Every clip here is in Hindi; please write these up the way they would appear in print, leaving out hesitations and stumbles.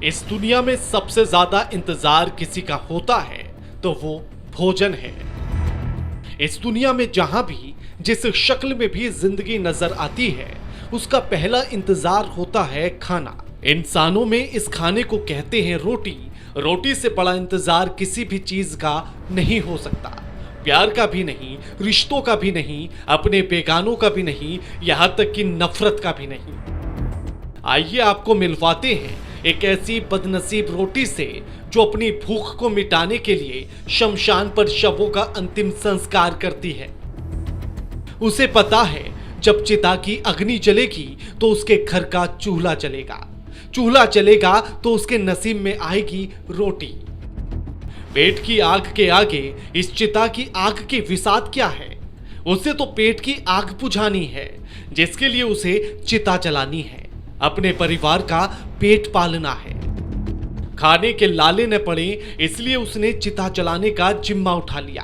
इस दुनिया में सबसे ज्यादा इंतजार किसी का होता है तो वो भोजन है। इस दुनिया में जहां भी जिस शक्ल में भी जिंदगी नजर आती है उसका पहला इंतजार होता है खाना। इंसानों में इस खाने को कहते हैं रोटी। रोटी से बड़ा इंतजार किसी भी चीज का नहीं हो सकता। प्यार का भी नहीं, रिश्तों का भी नहीं, अपने बेगानों का भी नहीं, यहां तक कि नफरत का भी नहीं। आइए आपको मिलवाते हैं एक ऐसी बदनसीब रोटी से जो अपनी भूख को मिटाने के लिए शमशान पर शवों का अंतिम संस्कार करती है। उसे पता है जब चिता की अग्नि जलेगी तो उसके घर का चूल्हा जलेगा, चूल्हा जलेगा तो उसके नसीब में आएगी रोटी। पेट की आग के आगे इस चिता की आग की विसात क्या है? उसे तो पेट की आग बुझानी है, जिसके लिए उसे चिता जलानी है। अपने परिवार का पेट पालना है। खाने के लाले न पड़े इसलिए उसने चिता जलाने का जिम्मा उठा लिया।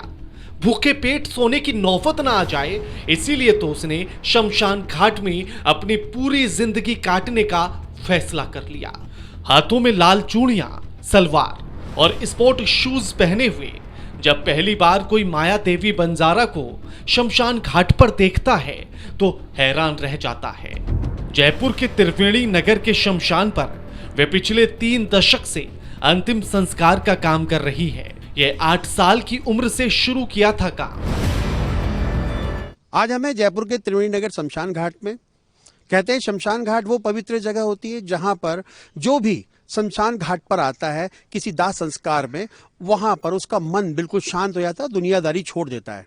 भूखे पेट सोने की नौबत ना आ जाए इसीलिए तो उसने शमशान घाट में अपनी पूरी जिंदगी काटने का फैसला कर लिया। हाथों में लाल चूड़ियां, सलवार और स्पोर्ट शूज पहने हुए जब पहली बार कोई माया देवी बंजारा को शमशान घाट पर देखता है तो हैरान रह जाता है। जयपुर के त्रिवेणी नगर के शमशान पर वे पिछले 3 दशक से अंतिम संस्कार का काम कर रही है। यह 8 साल की उम्र से शुरू किया था काम। आज हमें जयपुर के त्रिवेणी नगर शमशान घाट में कहते हैं। शमशान घाट वो पवित्र जगह होती है जहां पर जो भी शमशान घाट पर आता है किसी दाह संस्कार में, वहां पर उसका मन बिल्कुल शांत हो जाता है, दुनियादारी छोड़ देता है।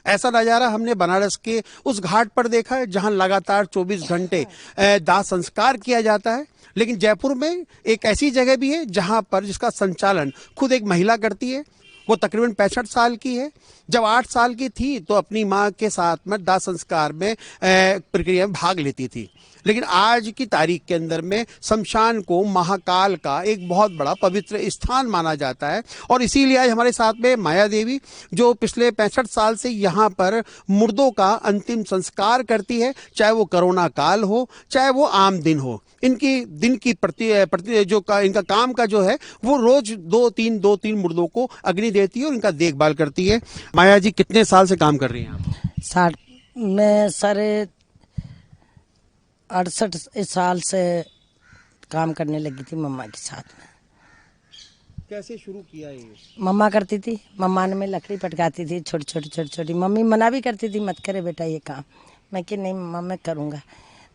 ऐसा नज़ारा हमने बनारस के उस घाट पर देखा है जहां लगातार 24 घंटे दाह संस्कार किया जाता है। लेकिन जयपुर में एक ऐसी जगह भी है जहां पर जिसका संचालन खुद एक महिला करती है। वो तकरीबन 65 साल की है। जब 8 साल की थी तो अपनी माँ के साथ में दाह संस्कार में प्रक्रिया में भाग लेती थी। लेकिन आज की तारीख के अंदर में शमशान को महाकाल का एक बहुत बड़ा पवित्र स्थान माना जाता है। और इसीलिए आज हमारे साथ में माया देवी जो पिछले 65 साल से यहाँ पर मुर्दों का अंतिम संस्कार करती है, चाहे वो कोरोना काल हो चाहे वो आम दिन हो। इनकी दिन की इनका काम का जो है वो रोज 2-3 मुर्दों को अग्नि देती है और इनका देखभाल करती है। माया जी कितने साल से काम कर रही हैं आप? 60 मैं सारे 68 साल से काम करने लगी थी मम्मा के साथ में। कैसे शुरू किया ये? मम्मा करती थी, मम्मा ने मैं लकड़ी पटकाती थी छोटी। मम्मी मना भी करती थी मत करे बेटा ये काम। मैं कि नहीं मम्मा मैं करूँगा।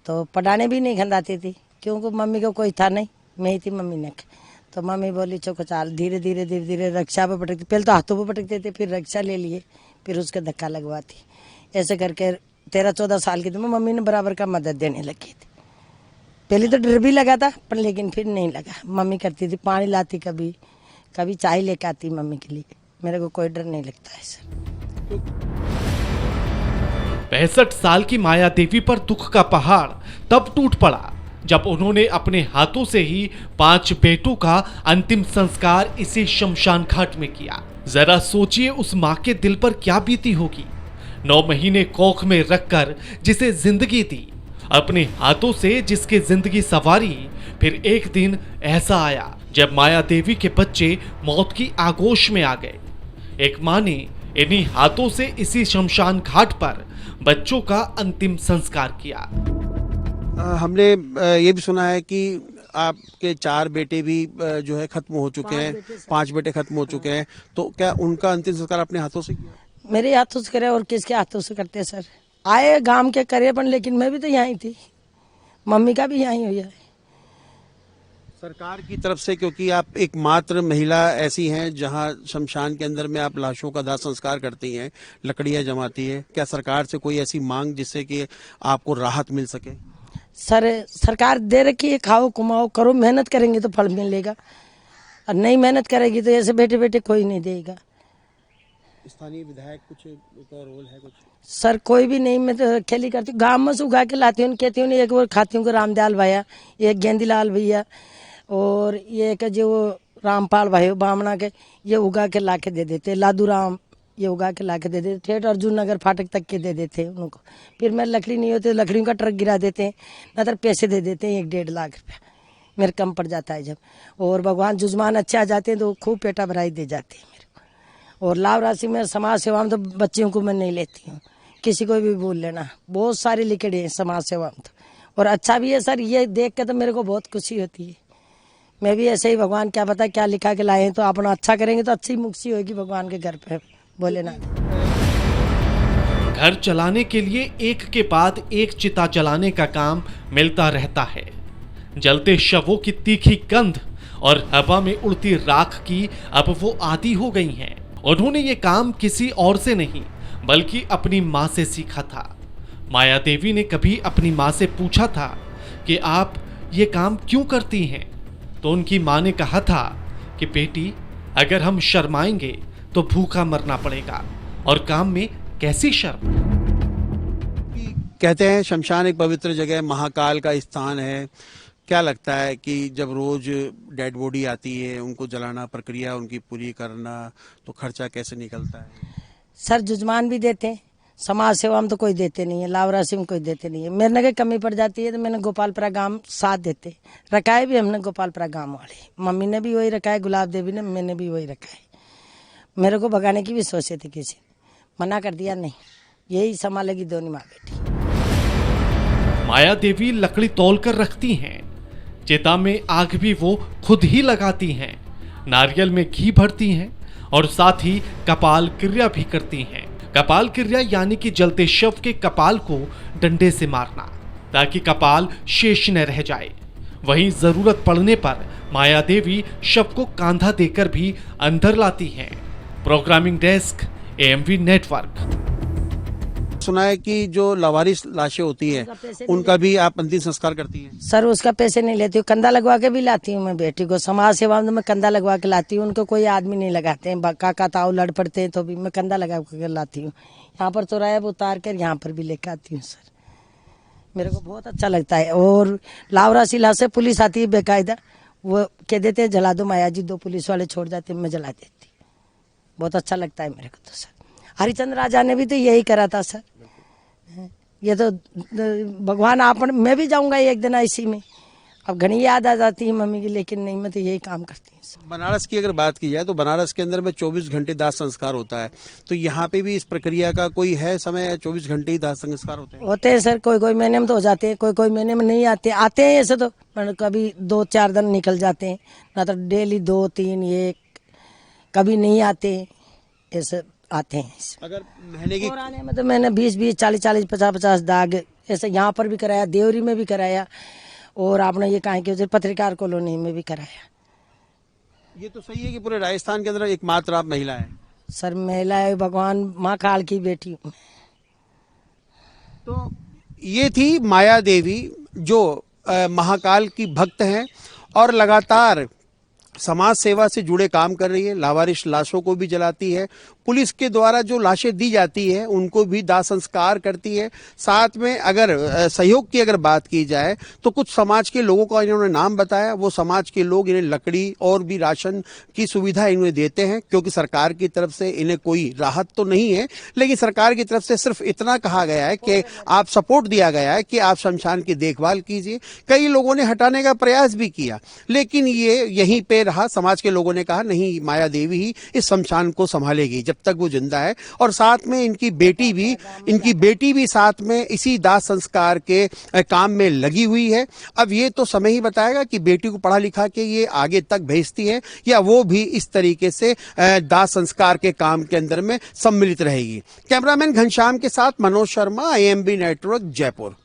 तो पढ़ाने भी नहीं खंदाती थी क्योंकि मम्मी को कोई था नहीं, मैं ही थी मम्मी ने। तो मम्मी बोली चौको चाल धीरे धीरे रक्षा पे पटकती। पहले तो हाथों पे पटकते थे, फिर रक्षा ले लिए, फिर उसका धक्का लगवाती। ऐसे करके 13-14 साल की थी मैं, मम्मी ने बराबर का मदद देने लगी थी। पहले तो डर भी लगा था पर लेकिन फिर नहीं लगा। मम्मी करती थी, पानी लाती, कभी चाय लेकर आती मम्मी के लिए। मेरे को कोई डर नहीं लगता है सर। 65 साल की माया देवी पर दुख का पहाड़ तब टूट पड़ा जब उन्होंने अपने हाथों से ही 5 बेटों का अंतिम संस्कार इसी शमशान घाट में किया। जरा सोचिए उस माँ के दिल पर क्या बीती होगी। 9 महीने कोख में रखकर जिसे जिंदगी दी, अपने हाथों से जिसकी जिंदगी संवारी, फिर एक दिन ऐसा आया जब माया देवी के बच्चे मौत की आगोश में आ गए। एक माँ ने इन्हीं हाथों से इसी शमशान घाट पर बच्चों का अंतिम संस्कार किया। हमने ये भी सुना है कि आपके 4 बेटे भी जो है खत्म हो चुके हैं, 5 बेटे खत्म हो चुके हैं। तो क्या उनका अंतिम संस्कार अपने हाथों से किया? मेरे हाथों से करे और किसके हाथों से करते सर? आए गांव के करे पर लेकिन मैं भी तो यहाँ थी, मम्मी का भी यहाँ हुआ है। सरकार की तरफ से, क्योंकि आप एक मात्र महिला ऐसी हैं जहां शमशान के अंदर में आप लाशों का दाह संस्कार करती हैं, लकड़ियां जमाती हैं, क्या सरकार से कोई ऐसी मांग जिससे कि आपको राहत मिल सके? सर सरकार दे रखी है, खाओ कमाओ करो, मेहनत करेंगे तो फल मिलेगा और नहीं मेहनत करेगी तो ऐसे बैठे बैठे कोई नहीं देगा। स्थानीय विधायक कुछ का रोल है कुछ? सर कोई भी नहीं, मैं तो खेली करती हूँ, गाँव में से उगा के लाती हूँ, कहती हूँ एक बार खाती हूँ रामदयाल भैया, एक गेंदीलाल भैया और ये एक जो रामपाल भाई बामना के, ये उगा के ला के दे देते। लादू राम ये उगा के ला के दे देते। ठेठ अर्जुन नगर फाटक तक के दे देते उनको। फिर मैं लकड़ी नहीं होती लकड़ियों का ट्रक गिरा देते हैं, न तो पैसे दे देते हैं 1-1.5 लाख रुपया। मेरे कम पड़ जाता है जब। और भगवान जुजमान अच्छे आ जाते हैं तो खूब पेटा भराई दे जाते हैं मेरे को। और लाभ राशि में समाज सेवा में तो बच्चियों को मैं नहीं लेती हूँ, किसी को भी बोल लेना, बहुत सारे लिखे हैं समाज सेवा में तो। और अच्छा भी है सर, ये देख के तो मेरे को बहुत खुशी होती है। मैं भी ऐसे ही, भगवान क्या पता क्या लिखा के लाए हैं, तो अपना अच्छा करेंगे तो अच्छी मुक्ति होगी भगवान के घर पे, बोले ना। घर चलाने के लिए एक के बाद एक चिता जलाने का काम मिलता रहता है। जलते शवों की तीखी गंध और हवा में उड़ती राख की अब वो आदी हो गई हैं। उन्होंने ये काम किसी और से नहीं बल्कि अपनी माँ से सीखा था। माया देवी ने कभी अपनी माँ से पूछा था कि आप ये काम क्यों करती हैं, तो उनकी माँ ने कहा था कि बेटी, अगर हम शर्माएंगे तो भूखा मरना पड़ेगा, और काम में कैसी शर्म। कहते हैं शमशान एक पवित्र जगह, महाकाल का स्थान है। क्या लगता है कि जब रोज डेड बॉडी आती है, उनको जलाना, प्रक्रिया उनकी पूरी करना, तो खर्चा कैसे निकलता है? सर जुजमान भी देते हैं, समाज सेवा में तो कोई देते नहीं है, लाभ राशि में कोई देते नहीं है। मेरे नगे कमी पड़ जाती है तो मैंने गोपालपुरा गांव साथ देते रखाए भी हमने, गोपालपुरा गांव वाले, मम्मी ने भी वही रखा है, गुलाब देवी ने, मैंने भी वही रखा है। मेरे को भगाने की भी सोचे थे, किसी मना कर दिया, नहीं यही संभालेगी दोनों माँ बेटी। माया देवी लकड़ी तौल कर रखती हैं, चिता में आग भी वो खुद ही लगाती हैं, नारियल में घी भरती हैं और साथ ही कपाल क्रिया भी करती हैं। कपाल क्रिया यानी कि जलते शव के कपाल को डंडे से मारना ताकि कपाल शेष न रह जाए। वहीं जरूरत पड़ने पर माया देवी शव को कांधा देकर भी अंदर लाती हैं। Programming desk, AMV network. सुना है कि जो लावारिस लाशें होती है उनका भी आप अंतिम संस्कार करती हैं? सर उसका पैसे नहीं लेती हूँ, कंधा लगवा के भी लाती हूँ मैं बेटी को। समाज सेवा में मैं कंधा लगवा के लाती हूँ, उनको कोई आदमी नहीं लगाते हैं, काका ताऊ लड़ पड़ते हैं तो भी मैं कंधा लगा कर लाती हूँ। यहाँ पर चौराहे पर उतार कर यहाँ पर भी लेकर आती हूँ सर, मेरे को बहुत अच्छा लगता है। और लावरा सिला से पुलिस आती है बेकायदा, वो कह देते हैं जला दो माया जी, 2 पुलिस वाले छोड़ जाते हैं, मैं जला देती। बहुत अच्छा लगता है मेरे को तो सर। हरिचंद्र राजा ने भी तो यही करा था सर। ये तो भगवान आप, मैं भी जाऊंगा एक दिन इसी में। अब घनी याद आ जाती है मम्मी की, लेकिन नहीं, मैं तो यही काम करती हूँ। बनारस की अगर बात की जाए तो बनारस के अंदर में 24 घंटे दाह संस्कार होता है, तो यहाँ पे भी इस प्रक्रिया का कोई है समय? 24 घंटे ही दाह संस्कार होते हैं सर। कोई महीने में तो हो जाते हैं, कोई महीने में नहीं आते। आते हैं ऐसे तो कभी 2-4 दिन निकल जाते हैं, ना तो डेली 2-3 1, कभी नहीं आते, ऐसे आते हैं। अगर महीने की पुराने में तो मैंने 20-20, 40-40, 50-50 दाग ऐसे यहाँ पर भी कराया, देवरी में भी कराया, और आपने ये कहा कि पत्रकार कॉलोनी में भी कराया। ये तो सही है कि पूरे राजस्थान के अंदर एकमात्र आप महिला हैं? सर महिला है, भगवान माँ काल की बेटी हूँ। तो ये थी माया देवी जो महाकाल की भक्त हैं और लगातार समाज सेवा से जुड़े काम कर रही है। लावारिस लाशों को भी जलाती है, पुलिस के द्वारा जो लाशें दी जाती है उनको भी दाह संस्कार करती है। साथ में अगर सहयोग की अगर बात की जाए तो कुछ समाज के लोगों का इन्होंने नाम बताया, वो समाज के लोग इन्हें लकड़ी और भी राशन की सुविधा इन्हें देते हैं, क्योंकि सरकार की तरफ से इन्हें कोई राहत तो नहीं है, लेकिन सरकार की तरफ से सिर्फ इतना कहा गया है कि आप सपोर्ट दिया गया है कि आप शमशान की देखभाल कीजिए। कई लोगों ने हटाने का प्रयास भी किया, लेकिन ये यहीं पे रहा। समाज के लोगों ने कहा नहीं, माया देवी ही इस शमशान को संभालेगी जब तक वो जिंदा है। और साथ में इनकी बेटी भी साथ में इसी दाह संस्कार के काम में लगी हुई है। अब ये तो समय ही बताएगा कि बेटी को पढ़ा लिखा के ये आगे तक भेजती है या वो भी इस तरीके से दाह संस्कार के काम के अंदर में सम्मिलित रहेगी। कैमरामैन घनश्याम के साथ मनोज शर्मा, AMB नेटवर्क, जयपुर।